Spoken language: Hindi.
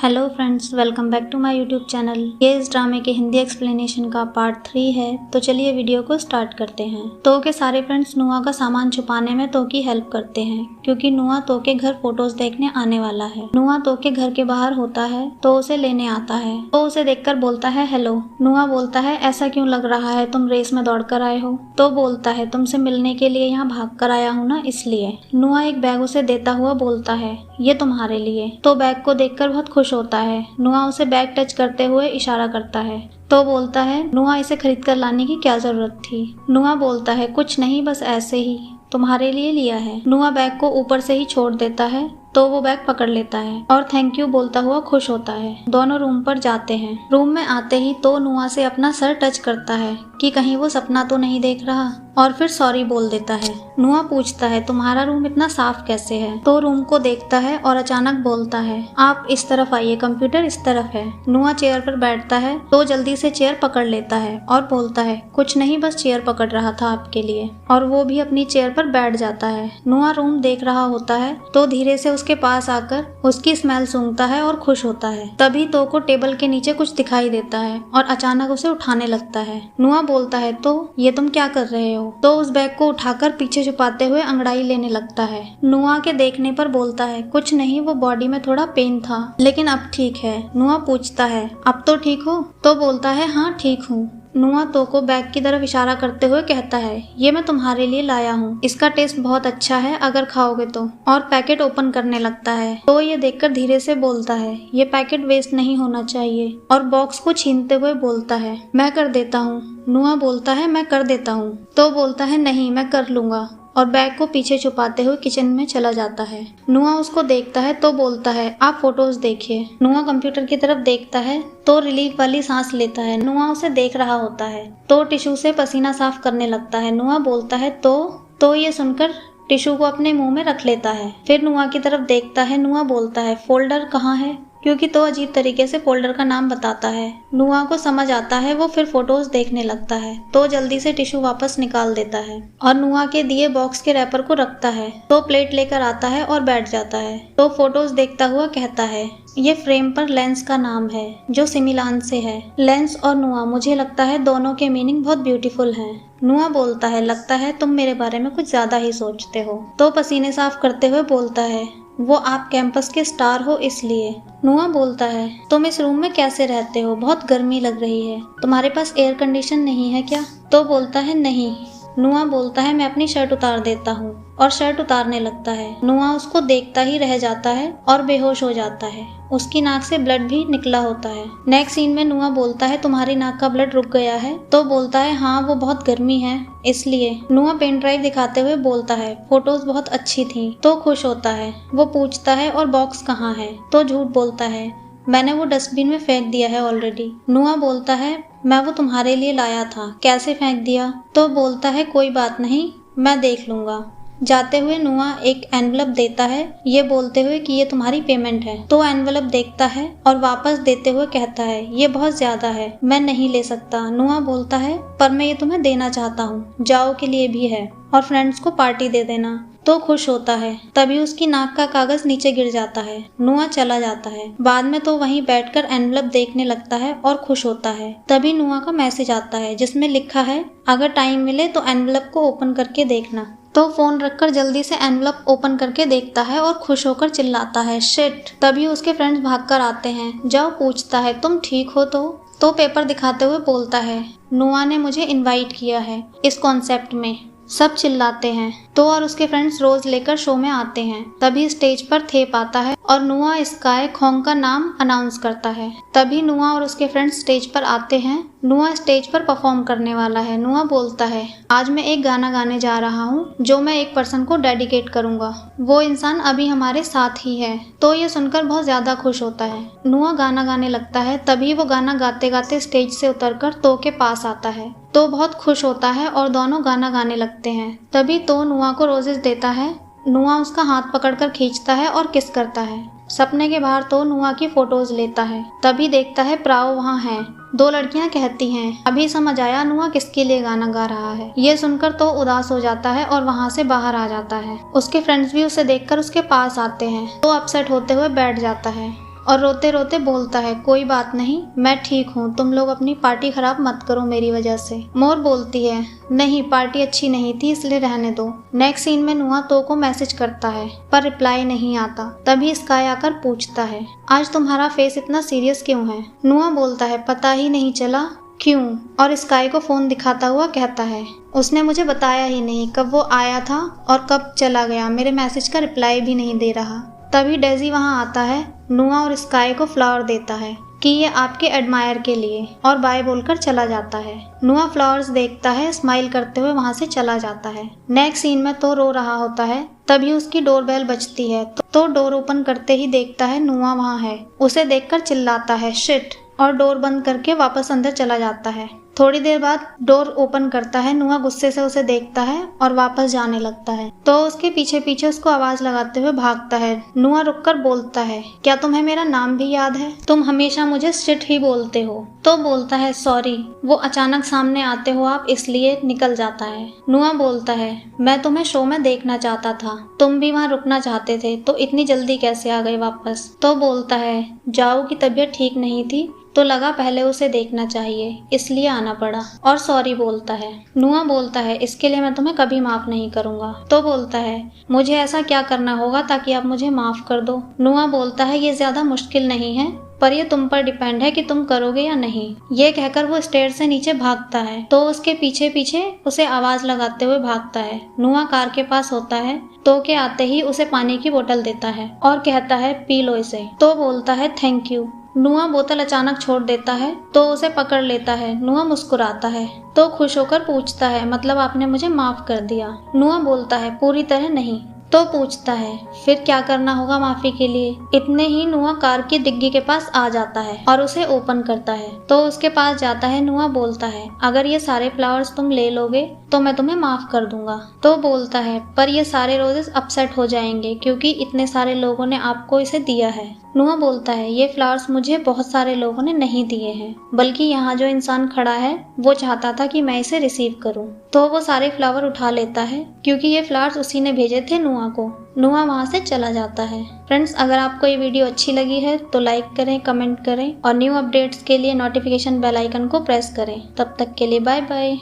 Hello friends, welcome back to my YouTube channel. ये इस ड्रामे के हिंदी एक्सप्लेनेशन का पार्ट 3 है। तो चलिए वीडियो को स्टार्ट करते हैं। तो के सारे फ्रेंड्स नुआ का सामान छुपाने में तो की हेल्प करते हैं, क्योंकि नुआ तो के घर फोटोज देखने आने वाला है। नुआ तो के घर के बाहर होता है तो उसे लेने आता है। तो उसे देखकर बोलता है हेलो। नुआ बोलता है ऐसा क्यों लग रहा है, तुम रेस में दौड़ कर आए हो? तो बोलता है तुमसे मिलने के लिए यहाँ भाग कर आया हूँ ना, इसलिए। नुआ एक बैग उसे देता हुआ बोलता है ये तुम्हारे लिए। तो बैग को देखकर बहुत खुश होता है। नुआ उसे बैग टच करते हुए इशारा करता है। तो बोलता है नुआ इसे खरीद कर लाने की क्या जरूरत थी? नुआ बोलता है कुछ नहीं, बस ऐसे ही तुम्हारे लिए लिया है। नुआ बैग को ऊपर से ही छोड़ देता है तो वो बैग पकड़ लेता है और थैंक यू बोलता हुआ खुश होता है। दोनों रूम पर जाते हैं। रूम में आते ही तो नुआ से अपना सर टच करता है कि कहीं वो सपना तो नहीं देख रहा, और फिर सॉरी बोल देता है। नुआ पूछता है तुम्हारा रूम इतना साफ कैसे है? तो रूम को देखता है और अचानक बोलता है आप इस तरफ आइए, कंप्यूटर इस तरफ है। नुआ चेयर पर बैठता है तो जल्दी से चेयर पकड़ लेता है और बोलता है कुछ नहीं, बस चेयर पकड़ रहा था आपके लिए, और वो भी अपनी चेयर पर बैठ जाता है। नुआ रूम देख रहा होता है तो धीरे से उसके पास आकर उसकी स्मेल सूंघता है और खुश होता है। तभी तो को टेबल के नीचे कुछ दिखाई देता है और अचानक उसे उठाने लगता है। नुआ बोलता है तो ये तुम क्या कर रहे हो? तो उस बैग को उठाकर पीछे छुपाते हुए अंगड़ाई लेने लगता है। नुआ के देखने पर बोलता है कुछ नहीं, वो बॉडी में थोड़ा पेन था लेकिन अब ठीक है। नुआ पूछता है अब तो ठीक हो? तो बोलता है हाँ ठीक हूँ। नुआ तो को बैग की तरफ इशारा करते हुए कहता है ये मैं तुम्हारे लिए लाया हूँ, इसका टेस्ट बहुत अच्छा है अगर खाओगे तो, और पैकेट ओपन करने लगता है। तो ये देखकर धीरे से बोलता है ये पैकेट वेस्ट नहीं होना चाहिए, और बॉक्स को छीनते हुए बोलता है मैं कर देता हूँ। नुआ बोलता है मैं कर देता हूँ। तो बोलता है नहीं मैं कर लूंगा, और बैग को पीछे छुपाते हुए किचन में चला जाता है। नुआ उसको देखता है तो बोलता है आप फोटोज देखिए। नुआ कंप्यूटर की तरफ देखता है तो रिलीफ वाली सांस लेता है। नुआ उसे देख रहा होता है तो टिश्यू से पसीना साफ करने लगता है। नुआ बोलता है तो ये सुनकर टिश्यू को अपने मुंह में रख लेता है। फिर नुआ की तरफ देखता है। नुआ बोलता है फोल्डर कहाँ है, क्योंकि तो अजीब तरीके से फोल्डर का नाम बताता है। नुआ को समझ आता है, वो फिर फोटोज देखने लगता है। तो जल्दी से टिश्यू वापस निकाल देता है और नुआ के दिए बॉक्स के रैपर को रखता है। तो प्लेट लेकर आता है और बैठ जाता है। तो फोटोज देखता हुआ कहता है ये फ्रेम पर लेंस का नाम है जो सिमिलान से है। लेंस और नुआ मुझे लगता है दोनों के मीनिंग बहुत ब्यूटीफुल हैं। नुआ बोलता है लगता है तुम मेरे बारे में कुछ ज्यादा ही सोचते हो। तो पसीने साफ करते हुए बोलता है वो आप कैंपस के स्टार हो इसलिए। नुआ बोलता है तुम इस रूम में कैसे रहते हो, बहुत गर्मी लग रही है, तुम्हारे पास एयर कंडीशन नहीं है क्या? तो बोलता है नहीं। नुआ बोलता है मैं अपनी शर्ट उतार देता हूँ, और शर्ट उतारने लगता है। नुआ उसको देखता ही रह जाता है और बेहोश हो जाता है। उसकी नाक से ब्लड भी निकला होता है। नेक्स्ट सीन में नुआ बोलता है तुम्हारी नाक का ब्लड रुक गया है? तो बोलता है हाँ वो बहुत गर्मी है इसलिए। नुआ पेन ड्राइव दिखाते हुए बोलता है फोटोज बहुत अच्छी थी। तो खुश होता है। वो पूछता है और बॉक्स कहाँ है? तो झूठ बोलता है मैंने वो डस्टबिन में फेंक दिया है ऑलरेडी। नुआ बोलता है मैं वो तुम्हारे लिए लाया था, कैसे फेंक दिया? तो बोलता है कोई बात नहीं, मैं देख लूंगा। जाते हुए नुआ एक एनवलप देता है ये बोलते हुए कि ये तुम्हारी पेमेंट है। तो एनवलप देखता है और वापस देते हुए कहता है ये बहुत ज्यादा है, मैं नहीं ले सकता। नुआ बोलता है पर मैं ये तुम्हें देना चाहता हूँ, जाओ के लिए भी है और फ्रेंड्स को पार्टी दे देना। तो खुश होता है। तभी उसकी नाक का कागज नीचे गिर जाता है। नुआ चला जाता है। बाद में तो वहीं बैठकर एनवलप देखने लगता है और खुश होता है। तभी नुआ का मैसेज आता है जिसमें लिखा है अगर टाइम मिले तो एनवलप को ओपन करके देखना। तो फोन रखकर जल्दी से एनवलप ओपन करके देखता है और खुश होकर चिल्लाता है शिट। तभी उसके फ्रेंड्स भागकर आते हैं। जब पूछता है तुम ठीक हो? तो पेपर दिखाते हुए बोलता है नुआ ने मुझे इनवाइट किया है इस कॉन्सेप्ट में। सब चिल्लाते हैं। तो और उसके फ्रेंड्स रोज लेकर शो में आते हैं। तभी स्टेज पर थेप आता है और नुआ स्काई खोंग का नाम अनाउंस करता है। तभी नुआ और उसके फ्रेंड्स स्टेज पर आते हैं। नुआ स्टेज पर परफॉर्म करने वाला है। नुआ बोलता है आज मैं एक गाना गाने जा रहा हूँ जो मैं एक पर्सन को डेडिकेट करूंगा, वो इंसान अभी हमारे साथ ही है। तो ये सुनकर बहुत ज्यादा खुश होता है। नुआ गाना गाने लगता है। तभी वो गाना गाते गाते स्टेज से उतरकर तो के पास आता है। तो बहुत खुश होता है और दोनों गाना गाने लगते हैं। तभी तो नुआ को रोजेस देता है। नुआ उसका हाथ पकड़कर खींचता है और किस करता है। सपने के बाहर तो नुआ की फोटोज लेता है। तभी देखता है प्राओ वहाँ है। दो लड़कियां कहती हैं अभी समझ आया नुआ किसके लिए गाना गा रहा है। ये सुनकर तो उदास हो जाता है और वहाँ से बाहर आ जाता है। उसके फ्रेंड्स भी उसे देखकर उसके पास आते हैं तो अपसेट होते हुए बैठ जाता है। और रोते रोते बोलता है कोई बात नहीं, मैं ठीक हूँ, तुम लोग अपनी पार्टी खराब मत करो मेरी वजह से। मोर बोलती है नहीं, पार्टी अच्छी नहीं थी इसलिए रहने दो। नेक्स्ट सीन में नुआ तो को मैसेज करता है पर रिप्लाई नहीं आता। तभी स्काई आकर पूछता है आज तुम्हारा फेस इतना सीरियस क्यों है। नुआ बोलता है पता ही नहीं चला क्यों, और स्काई को फोन दिखाता हुआ कहता है उसने मुझे बताया ही नहीं कब वो आया था और कब चला गया, मेरे मैसेज का रिप्लाई भी नहीं दे रहा। तभी डेजी वहां आता है, नुआ और स्काई को फ्लावर देता है कि ये आपके एडमायर के लिए, और बाय बोलकर चला जाता है। नुआ फ्लावर्स देखता है, स्माइल करते हुए वहां से चला जाता है। नेक्स्ट सीन में तो रो रहा होता है। तभी उसकी डोरबेल बजती है तो डोर ओपन करते ही देखता है नुआ वहां है। उसे देखकर चिल्लाता है शिट, और डोर बंद करके वापस अंदर चला जाता है। थोड़ी देर बाद डोर ओपन करता है, नुआ गुस्से से उसे देखता है और वापस जाने लगता है तो उसके पीछे पीछे उसको आवाज लगाते हुए भागता है। नुआ रुककर बोलता है क्या तुम्हें मेरा नाम भी याद है, तुम हमेशा मुझे शिट ही बोलते हो। तो बोलता है सॉरी, वो अचानक सामने आते हो आप इसलिए निकल जाता है। नुआ बोलता है मैं तुम्हें शो में देखना चाहता था, तुम भी वहाँ रुकना चाहते थे तो इतनी जल्दी कैसे आ गए वापस। तो बोलता है जाओ की तबीयत ठीक नहीं थी तो लगा पहले उसे देखना चाहिए इसलिए आना पड़ा, और सॉरी बोलता है। नुआ बोलता है इसके लिए मैं तुम्हें कभी माफ नहीं करूंगा। तो बोलता है मुझे ऐसा क्या करना होगा ताकि आप मुझे माफ कर दो। नुआ बोलता है ये ज्यादा मुश्किल नहीं है पर ये तुम पर डिपेंड है कि तुम करोगे या नहीं। ये कहकर वो स्टेयर से नीचे भागता है तो उसके पीछे पीछे उसे आवाज लगाते हुए भागता है। नुआ कार के पास होता है तो के आते ही उसे पानी की बोतल देता है और कहता है पी लो इसे। तो बोलता है थैंक यू। नुआ बोतल अचानक छोड़ देता है तो उसे पकड़ लेता है। नुआ मुस्कुराता है तो खुश होकर पूछता है मतलब आपने मुझे माफ कर दिया। नुआ बोलता है पूरी तरह नहीं। तो पूछता है फिर क्या करना होगा माफी के लिए। इतने ही नुआ कार की डिग्गी के पास आ जाता है और उसे ओपन करता है तो उसके पास जाता है। नुआ बोलता है अगर ये सारे फ्लावर्स तुम ले लोगे तो मैं तुम्हें माफ कर दूंगा। तो बोलता है पर ये सारे रोजेस अपसेट हो जाएंगे क्योंकि इतने सारे लोगों ने आपको इसे दिया है। नुआ बोलता है ये फ्लावर्स मुझे बहुत सारे लोगों ने नहीं दिए हैं, बल्कि यहाँ जो इंसान खड़ा है वो चाहता था कि मैं इसे रिसीव करूँ। तो वो सारे फ्लावर उठा लेता है क्योंकि ये फ्लावर्स उसी ने भेजे थे नुआ को। नुआ वहाँ से चला जाता है। फ्रेंड्स अगर आपको ये वीडियो अच्छी लगी है तो लाइक करें, कमेंट करें और न्यू अपडेट्स के लिए नोटिफिकेशन बेल आइकन को प्रेस करें। तब तक के लिए बाय बाय।